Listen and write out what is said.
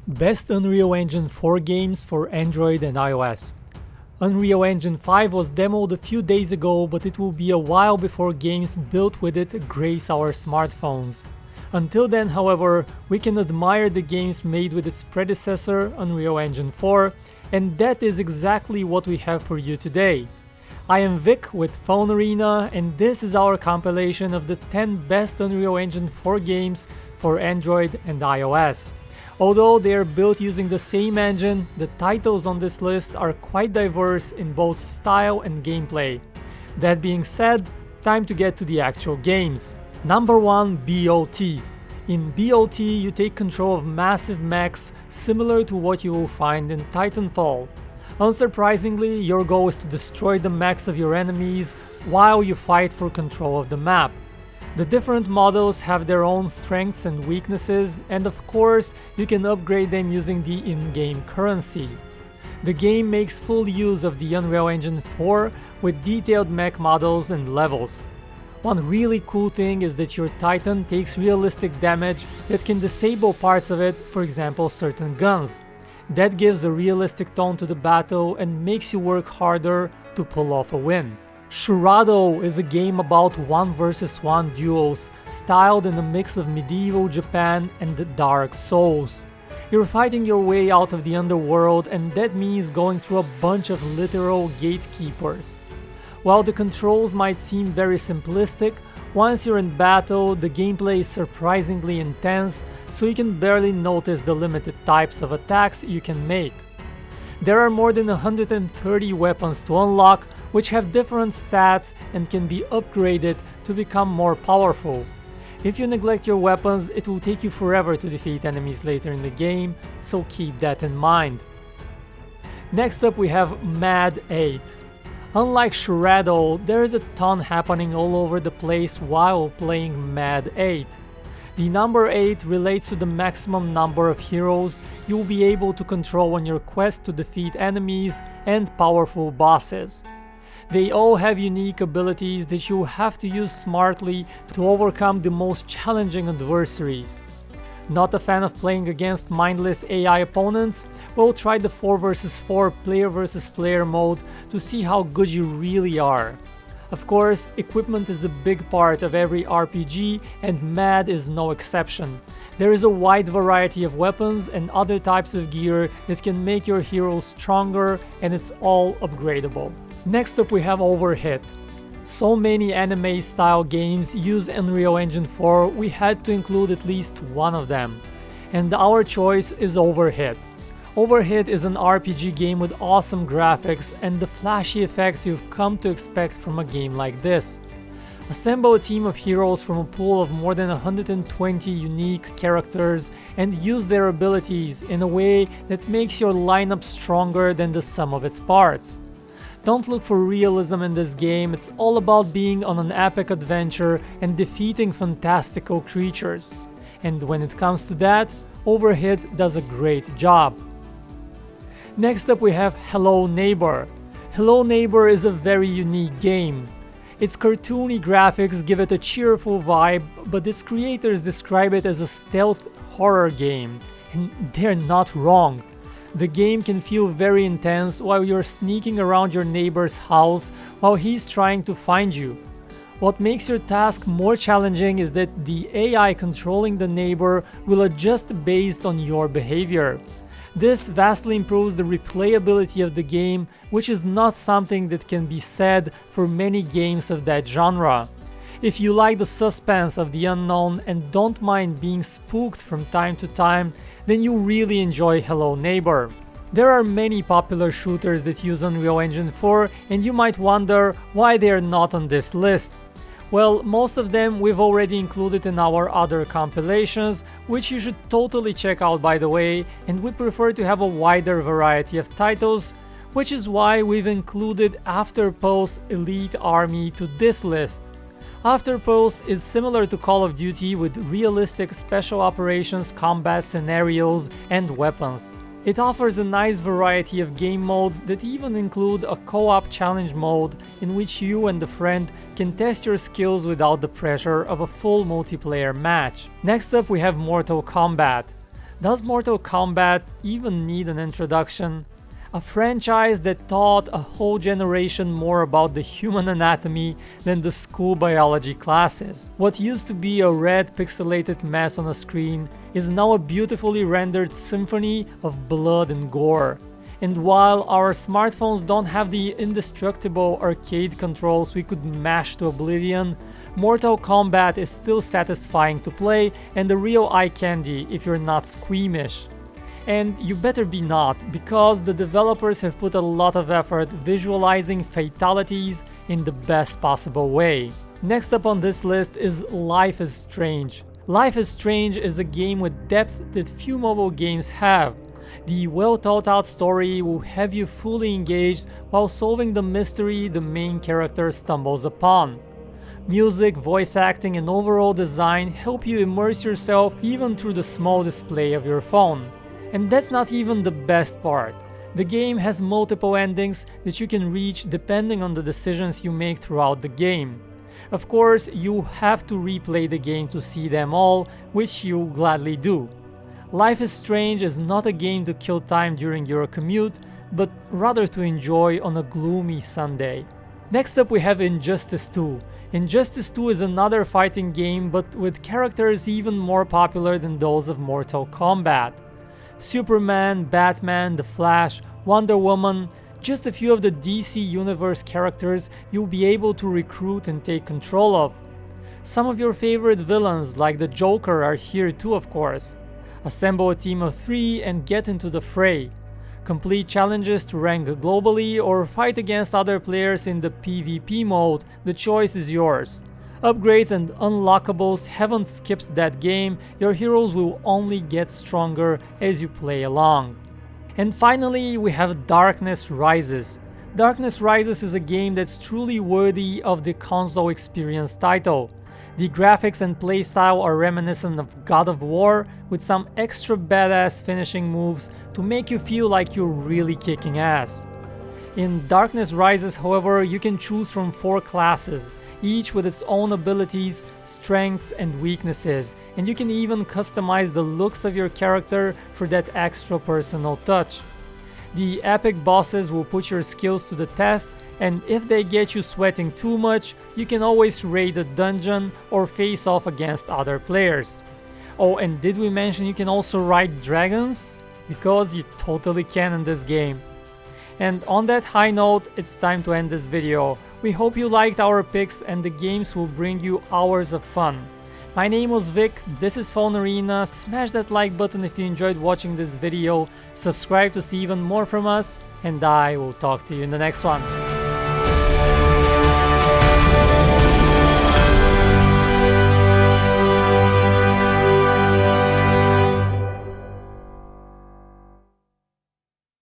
Best Unreal Engine 4 games for Android and iOS. Unreal Engine 5 was demoed a few days ago, but it will be a while before games built with it grace our smartphones. Until then, however, we can admire the games made with its predecessor, Unreal Engine 4, and that is exactly what we have for you today. I am Vic with PhoneArena, and this is our compilation of the 10 best Unreal Engine 4 games for Android and iOS. Although they are built using the same engine, the titles on this list are quite diverse in both style and gameplay. That being said, time to get to the actual games. Number 1, B.O.T. In B.O.T, you take control of massive mechs similar to what you will find in Titanfall. Unsurprisingly, your goal is to destroy the mechs of your enemies while you fight for control of the map. The different models have their own strengths and weaknesses, and of course, you can upgrade them using the in-game currency. The game makes full use of the Unreal Engine 4 with detailed mech models and levels. One really cool thing is that your Titan takes realistic damage that can disable parts of it, for example certain guns. That gives a realistic tone to the battle and makes you work harder to pull off a win. Shurado is a game about 1 vs 1 duels, styled in a mix of medieval Japan and the Dark Souls. You're fighting your way out of the underworld, and that means going through a bunch of literal gatekeepers. While the controls might seem very simplistic, once you're in battle, the gameplay is surprisingly intense, so you can barely notice the limited types of attacks you can make. There are more than 130 weapons to unlock, which have different stats and can be upgraded to become more powerful. If you neglect your weapons, it will take you forever to defeat enemies later in the game, so keep that in mind. Next up we have Mad 8. Unlike Shurado, there is a ton happening all over the place while playing Mad 8. The number 8 relates to the maximum number of heroes you will be able to control on your quest to defeat enemies and powerful bosses. They all have unique abilities that you have to use smartly to overcome the most challenging adversaries. Not a fan of playing against mindless AI opponents? Well, try the 4 vs 4 player vs player mode to see how good you really are. Of course, equipment is a big part of every RPG, and MAD is no exception. There is a wide variety of weapons and other types of gear that can make your heroes stronger, and it's all upgradable. Next up we have OVERHIT. So many anime-style games use Unreal Engine 4, we had to include at least one of them. And our choice is OVERHIT. OVERHIT is an RPG game with awesome graphics and the flashy effects you've come to expect from a game like this. Assemble a team of heroes from a pool of more than 120 unique characters and use their abilities in a way that makes your lineup stronger than the sum of its parts. Don't look for realism in this game, it's all about being on an epic adventure and defeating fantastical creatures. And when it comes to that, OVERHIT does a great job. Next up we have Hello Neighbor. Hello Neighbor is a very unique game. Its cartoony graphics give it a cheerful vibe, but its creators describe it as a stealth horror game, and they're not wrong. The game can feel very intense while you're sneaking around your neighbor's house while he's trying to find you. What makes your task more challenging is that the AI controlling the neighbor will adjust based on your behavior. This vastly improves the replayability of the game, which is not something that can be said for many games of that genre. If you like the suspense of the unknown and don't mind being spooked from time to time, then you really enjoy Hello Neighbor. There are many popular shooters that use Unreal Engine 4, and you might wonder why they are not on this list. Well, most of them we've already included in our other compilations, which you should totally check out by the way, and we prefer to have a wider variety of titles, which is why we've included Afterpulse Elite Army to this list. Afterpulse is similar to Call of Duty with realistic special operations combat scenarios and weapons. It offers a nice variety of game modes that even include a co-op challenge mode in which you and a friend can test your skills without the pressure of a full multiplayer match. Next up we have Mortal Kombat. Does Mortal Kombat even need an introduction? A franchise that taught a whole generation more about the human anatomy than the school biology classes. What used to be a red pixelated mess on a screen is now a beautifully rendered symphony of blood and gore. And while our smartphones don't have the indestructible arcade controls we could mash to oblivion, Mortal Kombat is still satisfying to play and a real eye candy if you're not squeamish. And you better be not, because the developers have put a lot of effort visualizing fatalities in the best possible way. Next up on this list is Life is Strange. Life is Strange is a game with depth that few mobile games have. The well thought out story will have you fully engaged while solving the mystery the main character stumbles upon. Music, voice acting, and overall design help you immerse yourself even through the small display of your phone. And that's not even the best part. The game has multiple endings that you can reach depending on the decisions you make throughout the game. Of course, you have to replay the game to see them all, which you gladly do. Life is Strange is not a game to kill time during your commute, but rather to enjoy on a gloomy Sunday. Next up we have Injustice 2. Injustice 2 is another fighting game, but with characters even more popular than those of Mortal Kombat. Superman, Batman, The Flash, Wonder Woman, just a few of the DC Universe characters you'll be able to recruit and take control of. Some of your favorite villains like the Joker are here too, of course. Assemble a team of 3 and get into the fray. Complete challenges to rank globally or fight against other players in the PvP mode, the choice is yours. Upgrades and unlockables haven't skipped that game, your heroes will only get stronger as you play along. And finally, we have Darkness Rises. Darkness Rises is a game that's truly worthy of the console experience title. The graphics and playstyle are reminiscent of God of War, with some extra badass finishing moves to make you feel like you're really kicking ass. In Darkness Rises, however, you can choose from 4 classes, each with its own abilities, strengths, and weaknesses, and you can even customize the looks of your character for that extra personal touch. The epic bosses will put your skills to the test, and if they get you sweating too much, you can always raid a dungeon or face off against other players. Oh, and did we mention you can also ride dragons? Because you totally can in this game. And on that high note, it's time to end this video. We hope you liked our picks and the games will bring you hours of fun. My name was Vic, this is PhoneArena, smash that like button if you enjoyed watching this video, subscribe to see even more from us, and I will talk to you in the next one.